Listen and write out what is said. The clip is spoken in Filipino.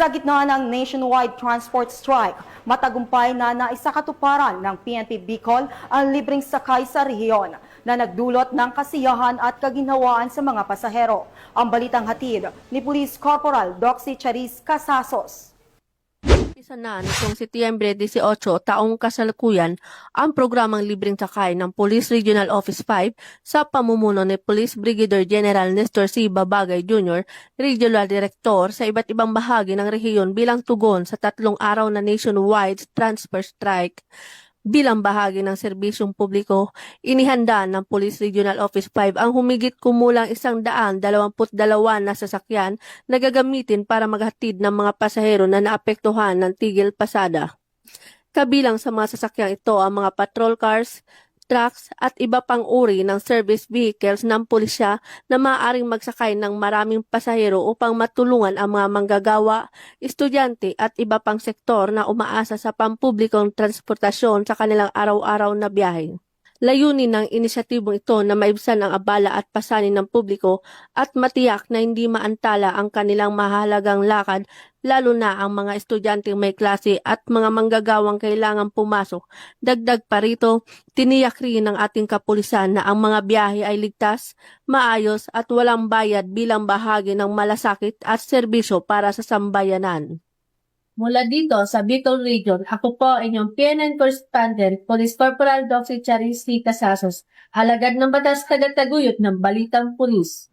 Sa gitna ng nationwide transport strike, matagumpay na naisakatuparan ng PNP Bicol ang libreng sakay sa rehiyon na nagdulot ng kasiyahan at kaginhawaan sa mga pasahero. Ang balitang hatid ni Police Corporal Doxy Charis Casasos. Isa na nitong Setyembre 18 taong kasalukuyan ang programang libreng sakay ng Police Regional Office 5 sa pamumuno ni Police Brigadier General Nestor C. Babagay Jr., Regional Director sa iba't ibang bahagi ng rehiyon bilang tugon sa 3 araw na nationwide transfer strike. Bilang bahagi ng serbisyong publiko, inihanda ng Police Regional Office 5 ang humigit kumulang 122 na sasakyan na gagamitin para maghatid ng mga pasahero na naapektuhan ng tigil pasada. Kabilang sa mga sasakyang ito ang mga patrol cars, trucks at iba pang uri ng service vehicles ng pulisya na maaaring magsakay ng maraming pasahero upang matulungan ang mga manggagawa, estudyante at iba pang sektor na umaasa sa pampublikong transportasyon sa kanilang araw-araw na biyahe. Layunin ng inisyatibong ito na maibsan ang abala at pasanin ng publiko at matiyak na hindi maantala ang kanilang mahalagang lakad, lalo na ang mga estudyanteng may klase at mga manggagawang kailangang pumasok. Dagdag pa rito, tiniyak rin ng ating kapulisan na ang mga biyahe ay ligtas, maayos at walang bayad bilang bahagi ng malasakit at serbisyo para sa sambayanan. Mula dito sa Bicol Region, ako po inyong PNN Correspondent, Police Corporal Doxy Charis Casasos, alagad ng batas tagataguyod ng Balitang Pulis.